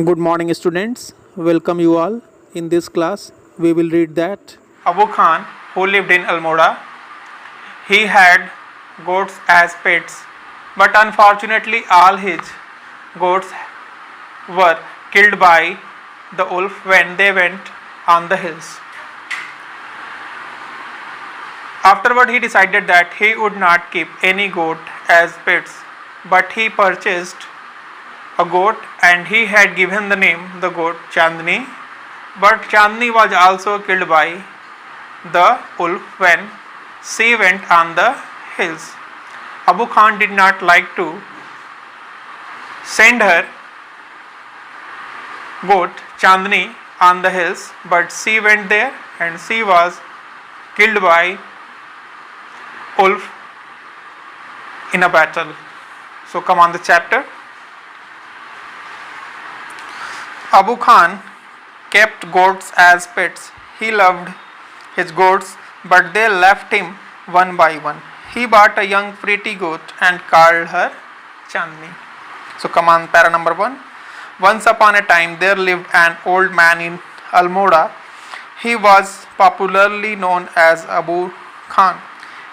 Good morning, students. Welcome you all. In this class, we will read that Abu Khan, who lived in Almora, he had goats as pets, but unfortunately, all his goats were killed by the wolf when they went on the hills. Afterward, he decided that he would not keep any goat as pets, but he purchased a goat and he had given the name the goat Chandni. But Chandni was also killed by the wolf when she went on the hills. Abu Khan did not like to send her goat Chandni on the hills, but she went there and she was killed by wolf in a battle. So come on the chapter. Abu Khan kept goats as pets. He loved his goats, but they left him one by one. He bought a young pretty goat and called her Chandni. So come on, para number 1. Once upon a time there lived an old man in Almora. He was popularly known as Abu Khan.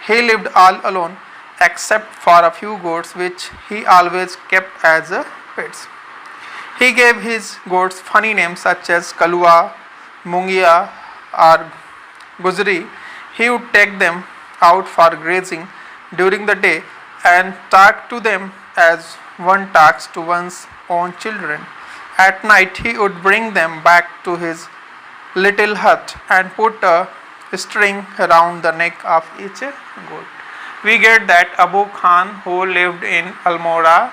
He lived all alone except for a few goats which he always kept as pets. He gave his goats funny names such as Kalua, Mungia, or Guzri. He would take them out for grazing during the day and talk to them as one talks to one's own children. At night, he would bring them back to his little hut and put a string around the neck of each goat. We get that Abu Khan, who lived in Almora,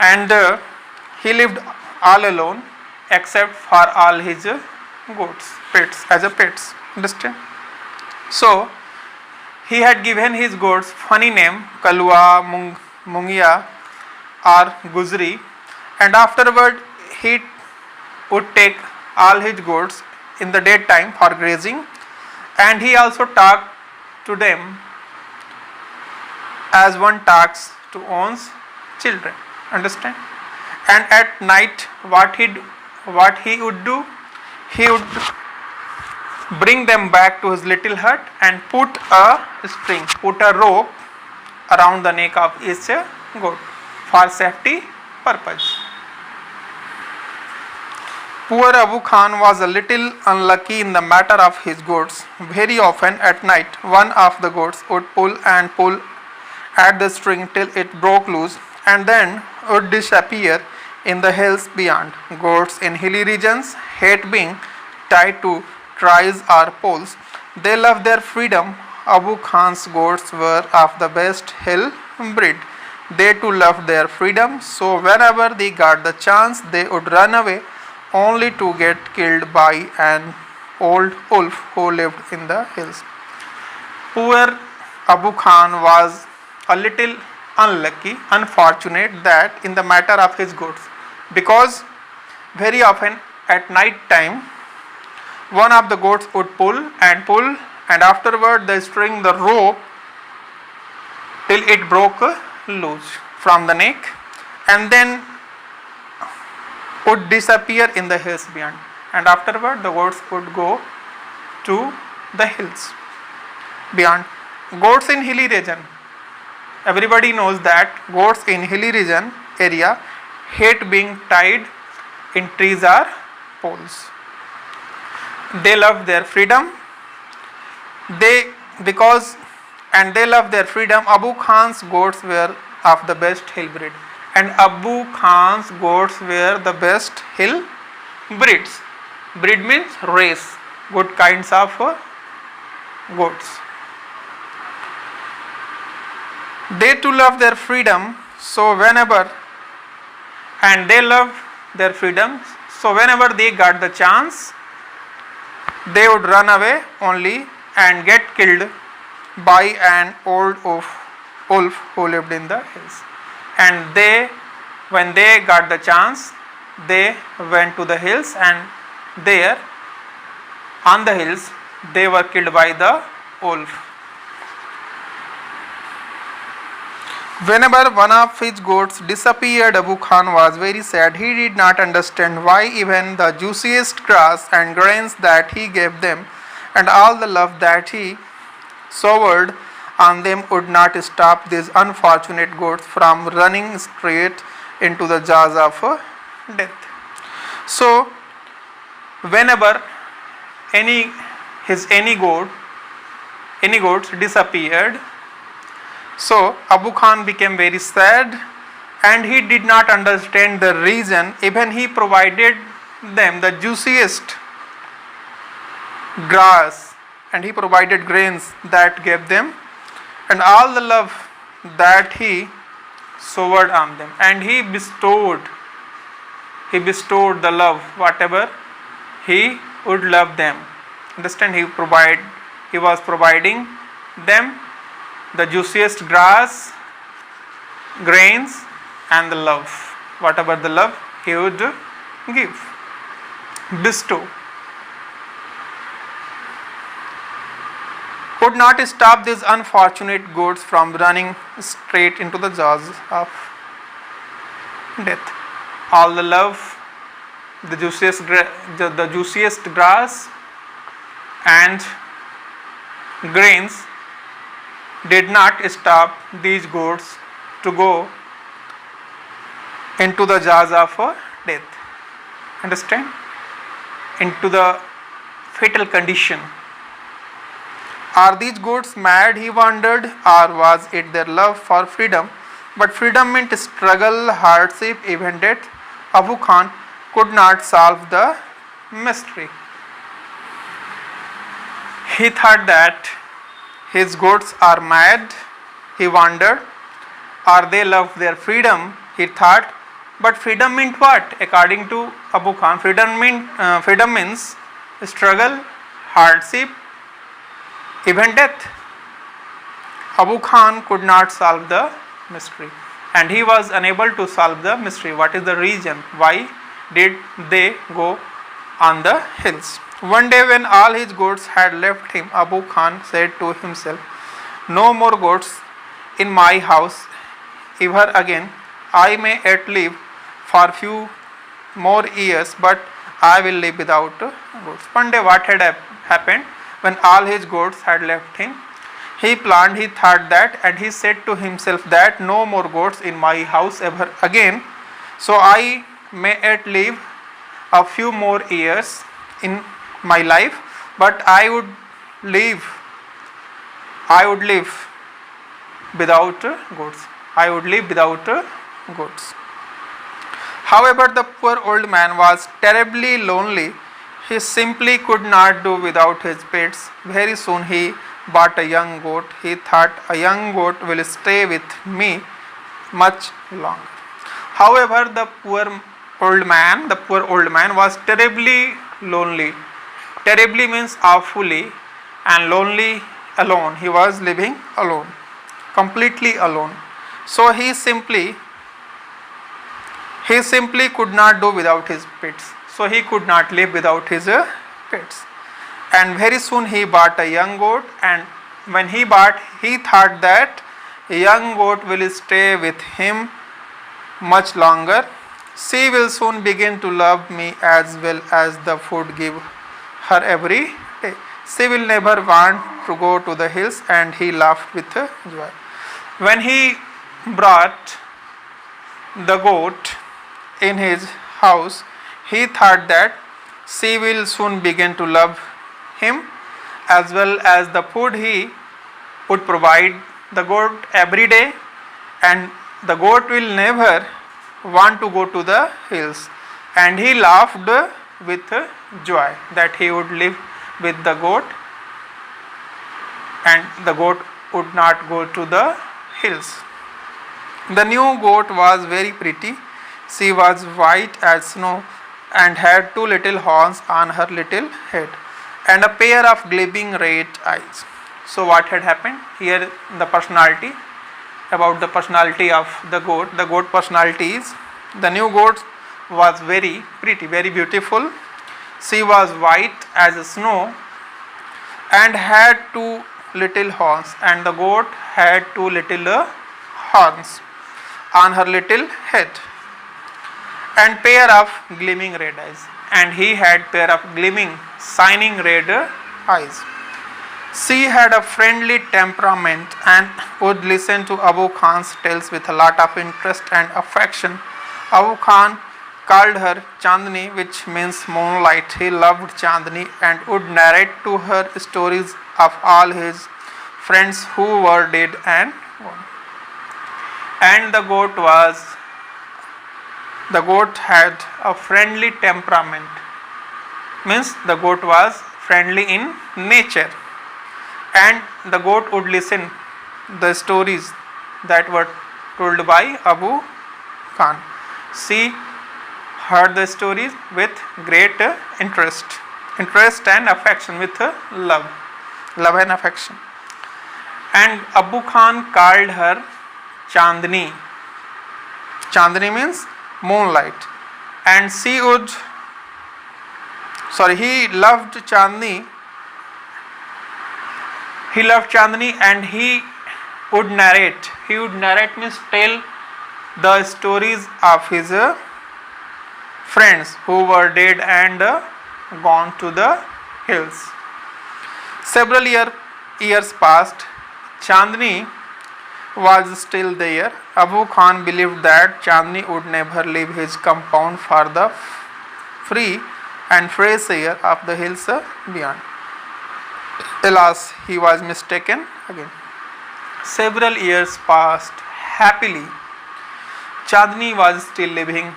and he lived all alone except for all his goats, pets, as a pets. Understand? So he had given his goats funny name Kalua, Mungia, or Guzri, and afterward he would take all his goats in the daytime for grazing, and he also talked to them as one talks to one's children. Understand? And at night, what he would do, he would bring them back to his little hut and put a rope around the neck of each goat for safety purpose. Poor Abu Khan was a little unlucky in the matter of his goats. Very often at night, one of the goats would pull and pull at the string till it broke loose and then would disappear in the hills beyond. Goats in hilly regions hate being tied to trees or poles. They love their freedom. Abu Khan's goats were of the best hill breed. They too loved their freedom, so whenever they got the chance, they would run away only to get killed by an old wolf who lived in the hills. Poor Abu Khan was a little unfortunate that in the matter of his goats, because very often at night time one of the goats would pull and afterward they string the rope till it broke loose from the neck and then would disappear in the hills beyond, and afterward the goats would go to the hills beyond. Goats in hilly region, everybody knows that goats in hilly region area hate being tied in trees or poles. They love their freedom. They love their freedom. Abu Khan's goats were of the best hill breed, and Abu Khan's goats were the best hill breeds. Breed means race, good kinds of goats. They too love their freedom, so whenever they got the chance, they would run away only and get killed by an old wolf who lived in the hills. And when they got the chance, they went to the hills, and there on the hills they were killed by the wolf. Whenever one of his goats disappeared, Abu Khan was very sad. He did not understand why even the juiciest grass and grains that he gave them and all the love that he showered on them would not stop these unfortunate goats from running straight into the jaws of death. So, whenever any his any goats disappeared, so Abu Khan became very sad and he did not understand the reason. Even he provided them the juiciest grass and he provided grains that gave them and all the love that he showered on them, and he bestowed the love whatever he would love them. Understand, he was providing them the juiciest grass, grains and the love, whatever the love he would give, bestow. Could not stop these unfortunate goats from running straight into the jaws of death. All the love, the juiciest grass and grains did not stop these goats to go into the jaws of death. Understand? Into the fatal condition. Are these goats mad, he wondered, or was it their love for freedom? But freedom meant struggle, hardship, even death. Abu Khan could not solve the mystery. He thought that his goats are mad, he wondered, or they love their freedom, he thought. But freedom meant what? According to Abu Khan, freedom means struggle, hardship, even death. Abu Khan could not solve the mystery and he was unable to solve the mystery. What is the reason? Why did they go on the hills? One day when all his goats had left him, Abu Khan said to himself, "No more goats in my house ever again. I may yet live for few more years, but I will live without goats." One day what had happened when all his goats had left him? He planned, he thought that, and he said to himself that no more goats in my house ever again. So I may yet live a few more years in my life, but I would live without goats. I would live without goats. However, the poor old man was terribly lonely. He simply could not do without his pets. Very soon he bought a young goat. He thought, a young goat will stay with me much longer. However, the poor old man was terribly lonely. Terribly means awfully, and lonely, alone. He was living alone, completely alone. So he simply could not do without his pets. So he could not live without his pets. And very soon he bought a young goat, and when he bought, he thought that a young goat will stay with him much longer. She will soon begin to love me as well as the food give her every day. She will never want to go to the hills, and he laughed with joy. When he brought the goat in his house, he thought that she will soon begin to love him as well as the food he would provide the goat every day, and the goat will never want to go to the hills. And he laughed with joy that he would live with the goat and the goat would not go to the hills. The new goat was very pretty. She was white as snow and had two little horns on her little head and a pair of gleaming red eyes. So what had happened? Here the personality, about the personality of the goat. The goat personality is, the new goat was very pretty, very beautiful. She was white as snow and had two little horns, and the goat had two little horns on her little head, and pair of gleaming red eyes. And he had pair of gleaming, shining red eyes. She had a friendly temperament and would listen to Abu Khan's tales with a lot of interest and affection. Abu Khan called her Chandni, which means moonlight. He loved Chandni and would narrate to her stories of all his friends who were dead and gone. And the goat had a friendly temperament, means the goat was friendly in nature, and the goat would listen the stories that were told by Abu Khan. She heard the stories with great interest and affection, with love and affection. And Abu Khan called her Chandni. Chandni means moonlight. And he loved Chandni. He loved Chandni and he would narrate. He would narrate means tell the stories of his friends who were dead and gone to the hills. Several years passed. Chandni was still there. Abu Khan believed that Chandni would never leave his compound for the free and fresh air of the hills beyond. Alas, he was mistaken again. Several years passed happily. Chandni was still living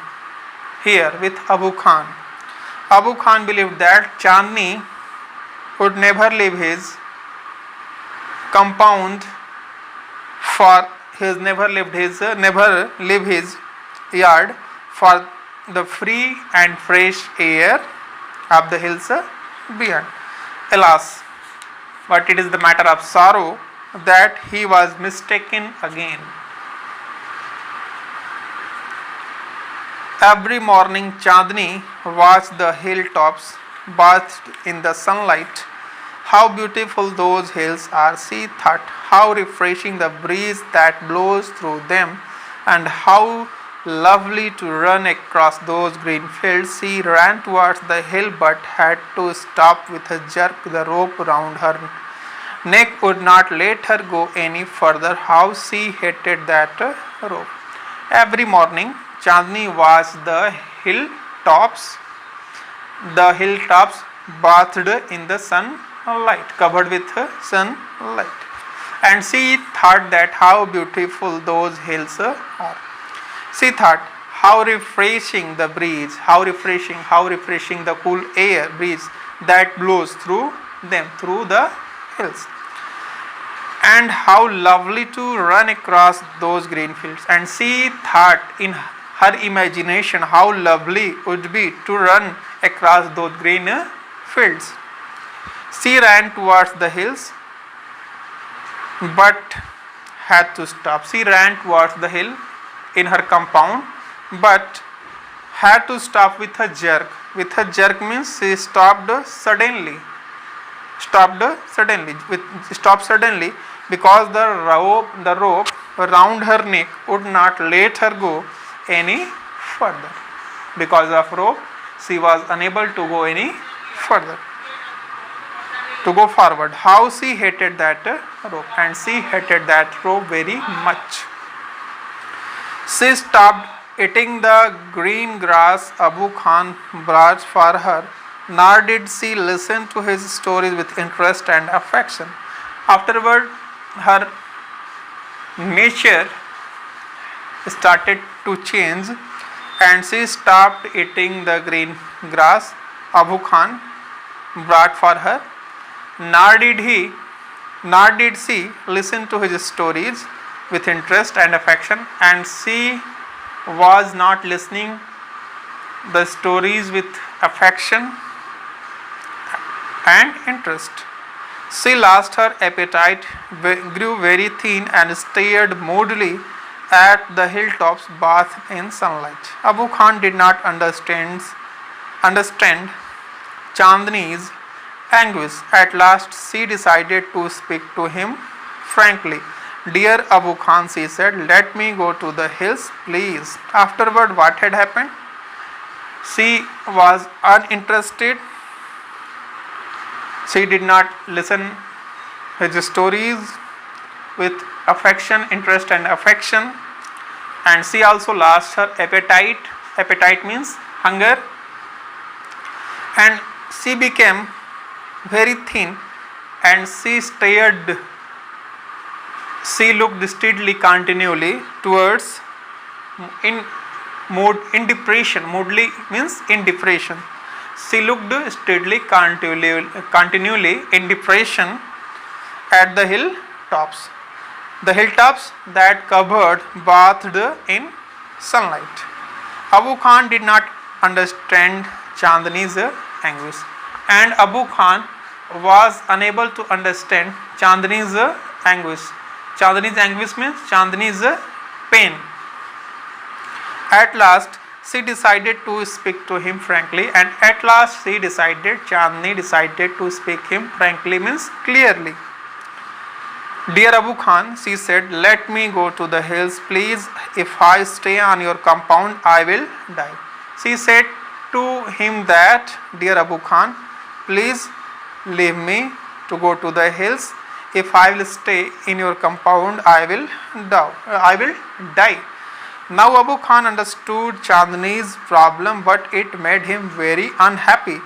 here with Abu Khan. Abu Khan believed that Chandni would never leave his compound for never leave his yard for the free and fresh air of the hills beyond. Alas, but it is the matter of sorrow that he was mistaken again. Every morning Chandni watched the hilltops bathed in the sunlight. How beautiful those hills are, she thought. How refreshing the breeze that blows through them, and how lovely to run across those green fields. She ran towards the hill but had to stop with a jerk. The rope round her neck would not let her go any further. How she hated that rope. Every morning Chandni watched the hilltops bathed in the sunlight, covered with sunlight. And she thought that how beautiful those hills are. She thought how refreshing the breeze, how refreshing the cool air breeze that blows through them, through the hills. And how lovely to run across those green fields. And she thought in her imagination how lovely it would be to run across those green fields. She ran towards the hills but had to stop. She ran towards the hill in her compound but had to stop with a jerk. With a jerk means she stopped suddenly because the rope around her neck would not let her go any further. Because of rope she was unable to go any further, to go forward. How she hated that rope, and she hated that rope very much. She stopped eating the green grass Abu Khan brought for her, nor did she listen to his stories with interest and affection. Afterward, her nature started to change and she stopped eating the green grass Abu Khan brought for her, nor did she listen to his stories with interest and affection, and she was not listening the stories with affection and interest. She lost her appetite, grew very thin, and stared moodily at the hilltops bathed in sunlight. Abu Khan did not understand Chandni's anguish. At last she decided to speak to him frankly. Dear Abu Khan, she said, let me go to the hills, please. Afterward, what had happened? She was uninterested. She did not listen his stories with affection, interest and affection, and she also lost her appetite. Appetite means hunger, and she became very thin, and she stared. She looked steadily, continually towards in depression. Moodily means in depression. She looked steadily, continually in depression at the hilltops. The hilltops that covered, bathed in sunlight. Abu Khan did not understand Chandni's anguish, and Abu Khan was unable to understand Chandni's anguish. Chandni's anguish means Chandni's pain. At last, she decided to speak to him frankly, and at last Chandni decided to speak him frankly means clearly. Dear Abu Khan, she said, let me go to the hills, please. If I stay on your compound, I will die. She said to him that, Dear Abu Khan, please leave me to go to the hills. If I will stay in your compound, I will die. Now Abu Khan understood Chandni's problem, but it made him very unhappy.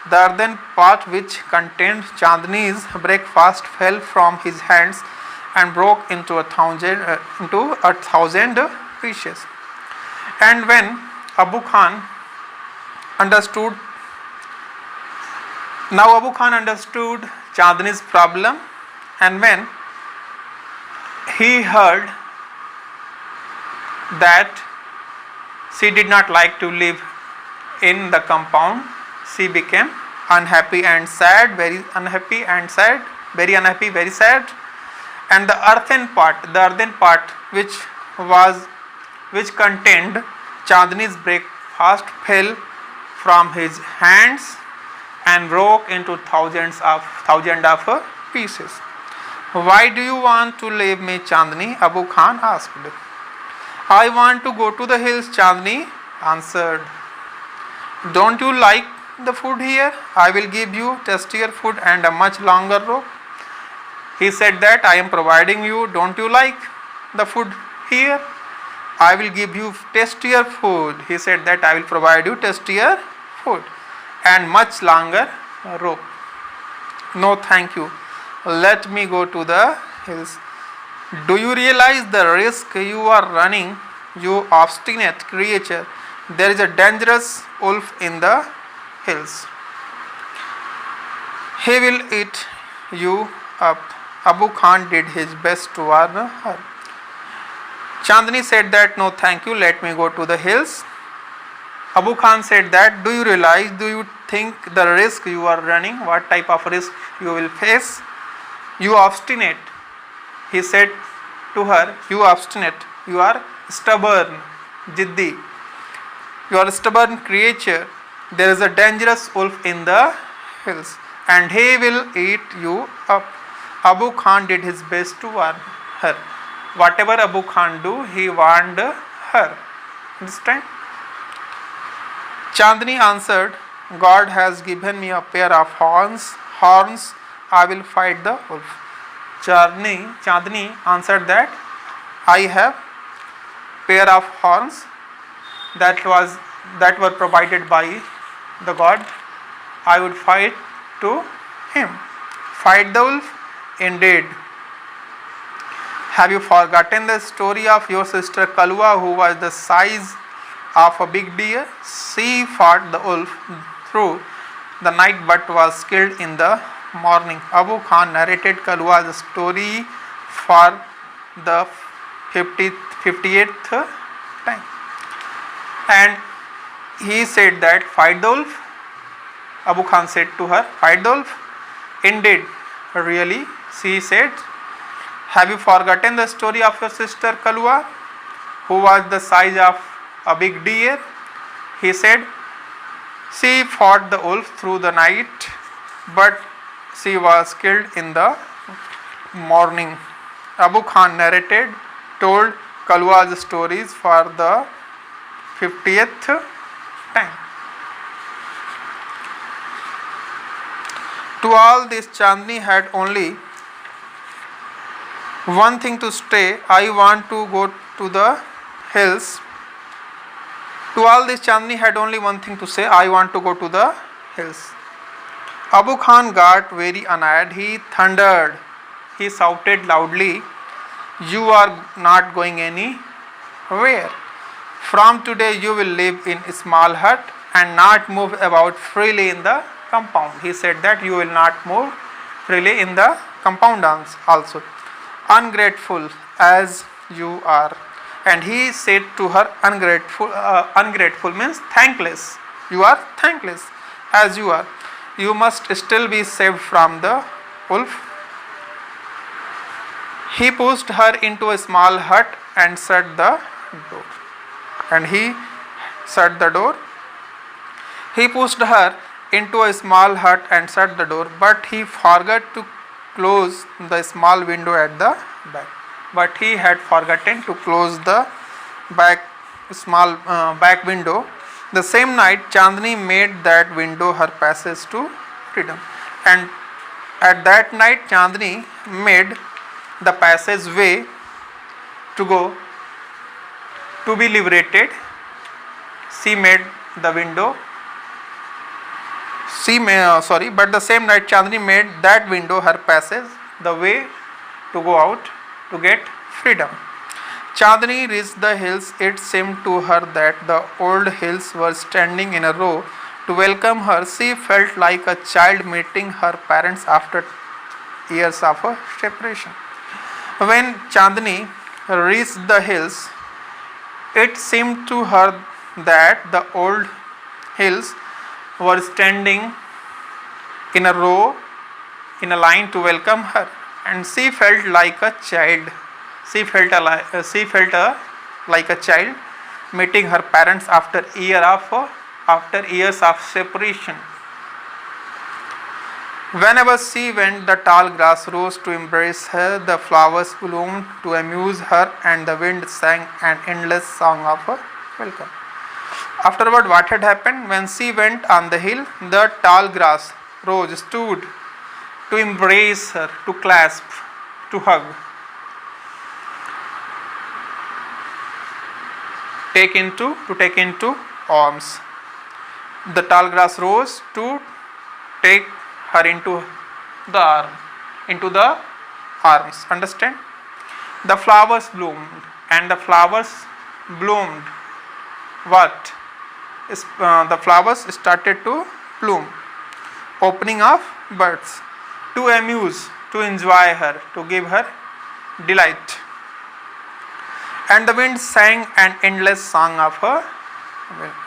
The earthen pot which contained Chandni's breakfast fell from his hands and broke into a thousand pieces. And when Abu Khan understood Chandni's problem, and when he heard that she did not like to live in the compound, she became unhappy and sad, very unhappy and sad, very unhappy, very sad. And the earthen pot which contained Chandni's breakfast fell from his hands and broke into thousands of pieces. Why do you want to leave me, Chandni? Abu Khan asked. I want to go to the hills, Chandni answered. Don't you like the food here? I will give you tastier food and a much longer rope. He said that I am providing you. Don't you like the food here? I will give you tastier food. He said that I will provide you tastier food and much longer rope. No, thank you. Let me go to the hills. Do you realize the risk you are running, you obstinate creature? There is a dangerous wolf in the hills. He will eat you up. Abu Khan did his best to warn her. Chandni said that no thank you, let me go to the hills. Abu Khan said that, do you think the risk you are running, what type of risk you will face? You obstinate. He said to her, you obstinate, you are stubborn, jiddi, you are a stubborn creature. There is a dangerous wolf in the hills and he will eat you up. Abu Khan did his best to warn her. Whatever Abu Khan do, he warned her. Understand? Chandni answered, God has given me a pair of horns. I will fight the wolf. Chandni answered that I have pair of horns that were provided by the God. I would fight to him. Fight the wolf? Indeed. Have you forgotten the story of your sister Kalua, who was the size of a big deer? She fought the wolf through the night but was killed in the morning. Abu Khan narrated Kalua's story for the 58th time. And he said that, fight the wolf? Abu Khan said to her, fight the wolf? Indeed. Really? She said, have you forgotten the story of your sister Kalua, who was the size of a big deer? He said, she fought the wolf through the night, but she was killed in the morning. Abu Khan narrated, told Kalwa's stories for the 50th time. To all this, Chandni had only one thing to say, I want to go to the hills. To all this, Chandni had only one thing to say, I want to go to the hills. Abu Khan got very annoyed. He thundered. He shouted loudly, you are not going anywhere. From today you will live in a small hut and not move about freely in the compound. He said that you will not move freely in the compound also. Ungrateful as you are. And he said to her, ungrateful means thankless. You are thankless as you are. You must still be saved from the wolf. He pushed her into a small hut and shut the door. And he shut the door. He pushed her into a small hut and shut the door, but he forgot to close the small window at the back. But he had forgotten to close the back window. The same night, Chandni made that window her passage to freedom. And at that night, Chandni made the passageway to go to be liberated. She made the window. But the same night Chandni made that window her passage, the way to go out to get freedom. Chandni reached the hills. It seemed to her that the old hills were standing in a row to welcome her. She felt like a child meeting her parents after years of separation. When Chandni reached the hills, it seemed to her that the old hills were standing in a row, in a line to welcome her, and she felt like a child. She felt like a child meeting her parents after years of separation. Whenever she went, the tall grass rose to embrace her, the flowers bloomed to amuse her, and the wind sang an endless song of welcome. Afterward, what had happened? When she went on the hill, the tall grass rose stood to embrace her, to clasp, to hug. To take into arms. The tall grass rose to take her into the arms. Understand? The flowers bloomed, and the flowers bloomed. What? The flowers started to bloom. Opening of buds to amuse, to enjoy her, to give her delight. And the wind sang an endless song of her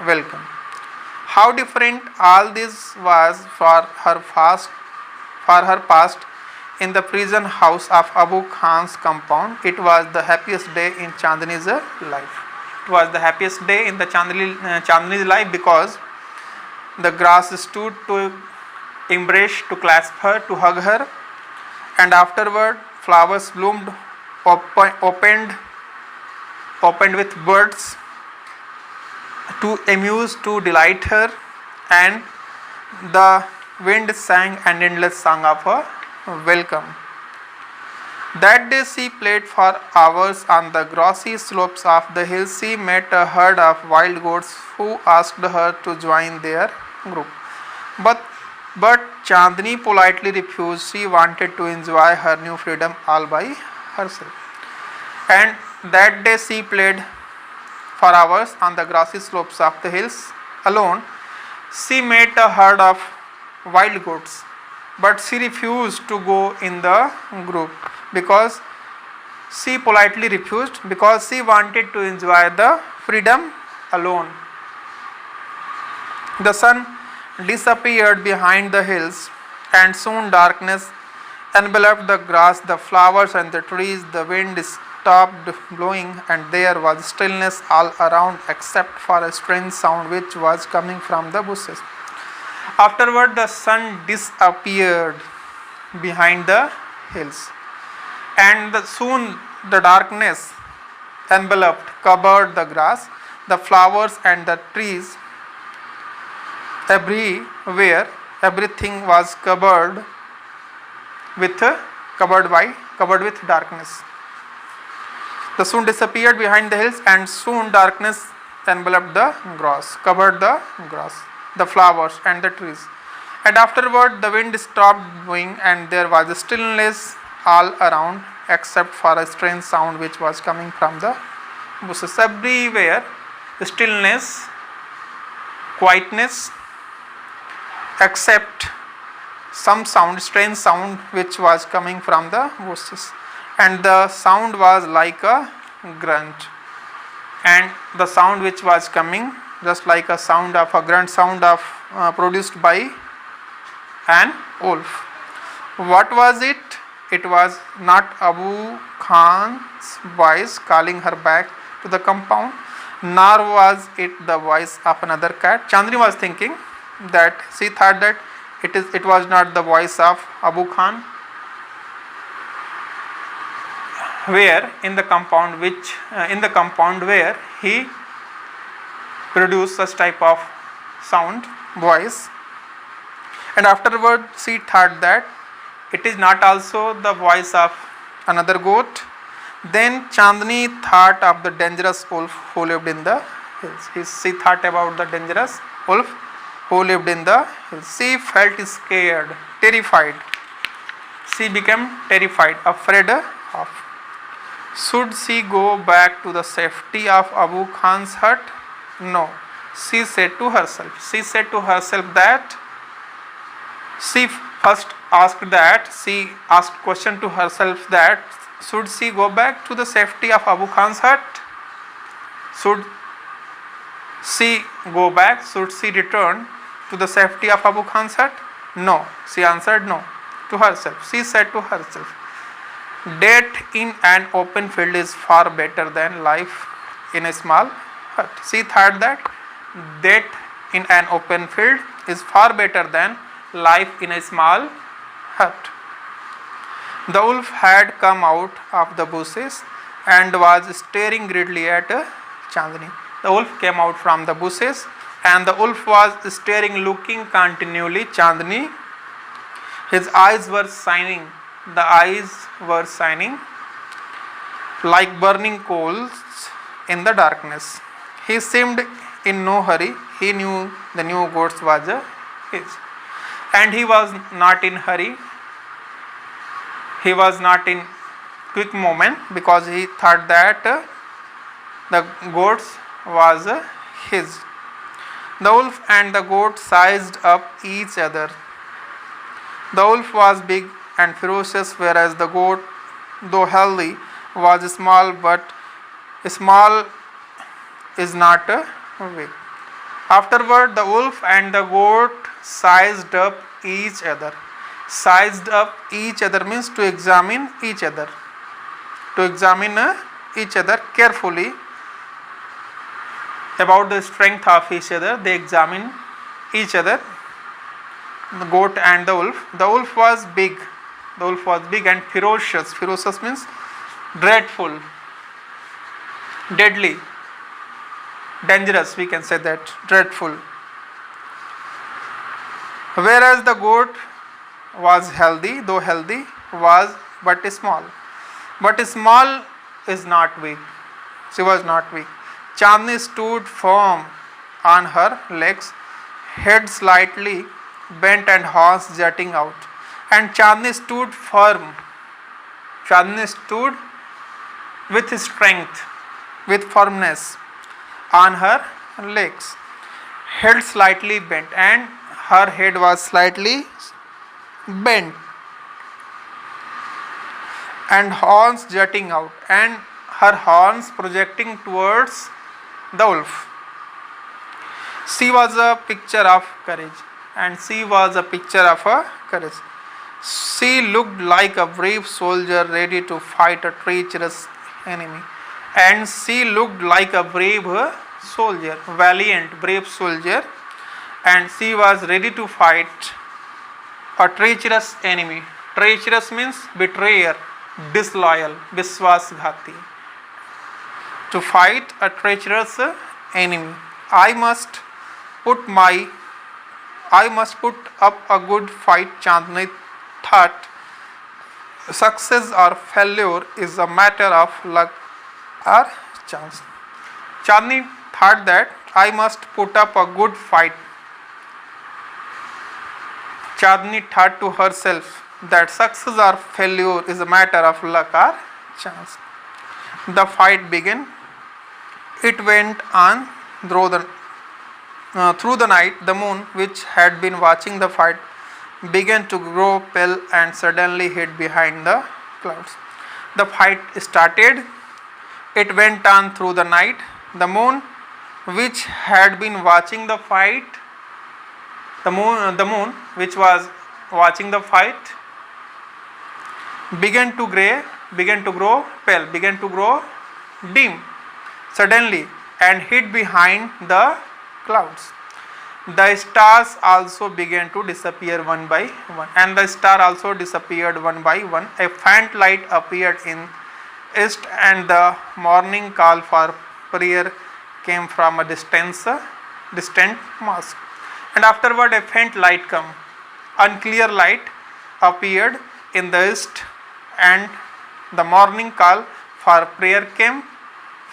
welcome. How different all this was for her past in the prison house of Abu Khan's compound. It was the happiest day in Chandni's life. It was the happiest day in the Chandni's life because the grass stood to embrace, to clasp her, to hug her, and afterward flowers bloomed, opened with birds to amuse, to delight her, and the wind sang an endless song of her welcome. That day she played for hours on the grassy slopes of the hills. She met a herd of wild goats who asked her to join their group. But Chandni politely refused. She wanted to enjoy her new freedom all by herself. And that day she played for hours on the grassy slopes of the hills alone. She met a herd of wild goats, but she refused to go in the group because she politely refused, because she wanted to enjoy the freedom alone. The sun disappeared behind the hills, and soon darkness enveloped the grass, the flowers, and the trees. The wind stopped blowing, and there was stillness all around except for a strange sound which was coming from the bushes. Afterward, the sun disappeared behind the hills, and soon the darkness enveloped, covered the grass, the flowers and the trees. Everywhere, everything was with covered with darkness. The soon disappeared behind the hills, and soon darkness enveloped the grass, covered the grass, the flowers and the trees. And afterward the wind stopped blowing, and there was a stillness all around, except for a strange sound which was coming from the bushes. Everywhere stillness, quietness, except some sound, strange sound which was coming from the bushes, and the sound was like a grunt, and the sound which was coming just like a sound of a grunt sound of produced by an wolf. What was it? It was not Abu Khan's voice calling her back to the compound, nor was it the voice of another cat. Chandni was thinking that she thought that it was not the voice of Abu Khan, where in the compound where he produced such type of sound, voice. And afterward she thought that it is not also the voice of another goat. Then Chandni thought of the dangerous wolf who lived in the hills. She thought about the dangerous wolf who lived in the hills. She felt scared, terrified. She became terrified, afraid of. Should she go back to the safety of Abu Khan's hut? No. She said to herself that she asked question to herself that should she go back to the safety of Abu Khan's hut? Should she go back? Should she return to the safety of Abu Khan's hut? No. She answered no to herself. She said to herself, death in an open field is far better than life in a small hut. She thought that death in an open field is far better than life in a small hut. The wolf had come out of the bushes and was staring greedily at Chandni. The wolf came out from the bushes, and the wolf was staring, looking continually Chandni. His eyes were shining. The eyes were shining like burning coals in the darkness. He seemed in no hurry. He knew the new goats was his, and he was not in hurry. He was not in quick movement, because he thought that the goats was his. The wolf and the goat sized up each other. The wolf was big and ferocious, whereas the goat, though healthy, was small, but small is not big. Afterward, the wolf and the goat sized up each other. Sized up each other means to examine each other. To examine each other carefully about the strength of each other. They examine each other, the goat and the wolf. The wolf was big. The wolf was big and ferocious. Ferocious means dreadful, deadly, dangerous, we can say that, dreadful. Whereas the goat was healthy, though healthy, was but small. But small is not weak. She was not weak. Chandni stood firm on her legs, head slightly bent and horns jutting out. And Chandni stood firm. Chandni stood with strength, with firmness on her legs, head slightly bent, and her head was slightly bent, and horns jutting out, and her horns projecting towards the wolf. She was a picture of courage, and she was a picture of courage. She looked like a brave soldier ready to fight a treacherous enemy, and she looked like a brave soldier, valiant, brave soldier, and she was ready to fight a treacherous enemy. Treacherous means betrayer. disloyal, viswasghati. To fight a treacherous enemy, I must put up a good fight. Chandni thought success or failure is a matter of luck or chance. Chandni thought that I must put up a good fight. Chandni thought to herself that success or failure is a matter of luck or chance. The fight began. It went on through the night. The moon, which had been watching the fight, began to grow pale and suddenly hid behind the clouds. The fight started. It went on through the night. The moon, which had been watching the fight, the moon which was watching the fight, began to grow pale, began to grow dim suddenly and hid behind the clouds. The stars also began to disappear one by one, and the star also disappeared one by one. A faint light appeared in east, and the morning call for prayer came from a distant mosque. And afterward a faint light came, unclear light appeared in the east, and the morning call for prayer came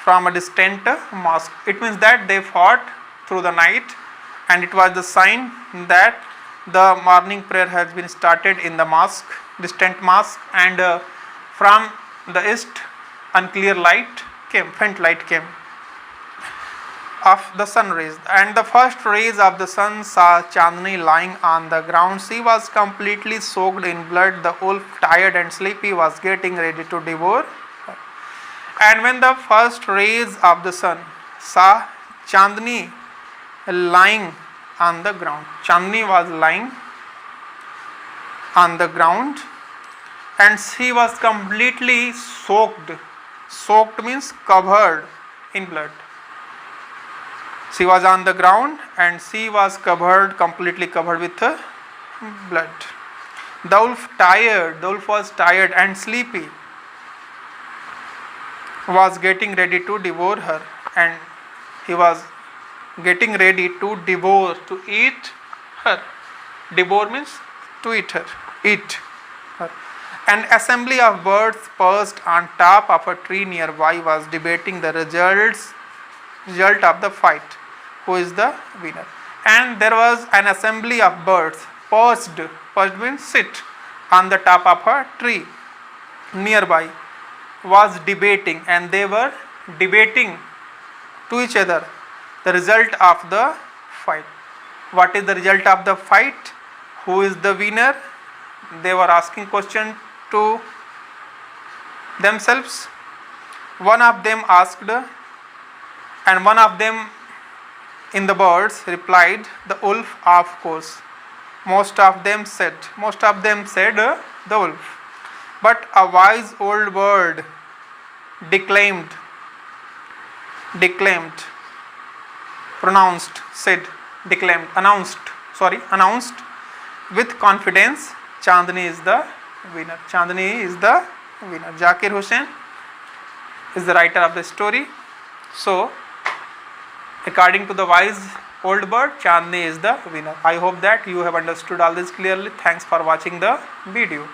from a distant mosque. It means that they fought through the night, and it was the sign that the morning prayer has been started in the mosque, distant mosque, and from the east unclear light came, faint light came of the sun rays, and the first rays of the sun saw Chandni lying on the ground. She was completely soaked in blood. The wolf, tired and sleepy, was getting ready to devour her. And when the first rays of the sun saw Chandni lying on the ground, Chandni was lying on the ground, and she was completely soaked. Soaked means covered in blood. She was on the ground and she was completely covered with blood. The wolf was tired and sleepy, was getting ready to devour her, and he was getting ready to devour, to eat her. Devour means to eat her. An assembly of birds perched on top of a tree nearby was debating the result of the fight. Who is the winner? And there was an assembly of birds perched means sit, on the top of a tree nearby, was debating, and they were debating to each other the result of the fight. What is the result of the fight? Who is the winner? They were asking question to themselves. One of them asked, and one of them in the birds replied, the wolf, of course. Most of them said the wolf. But a wise old bird announced with confidence, Chandni is the winner. Chandni is the winner. Zakir Hussain is the writer of the story. So, according to the wise old bird, Chandni is the winner. I hope that you have understood all this clearly. Thanks for watching the video.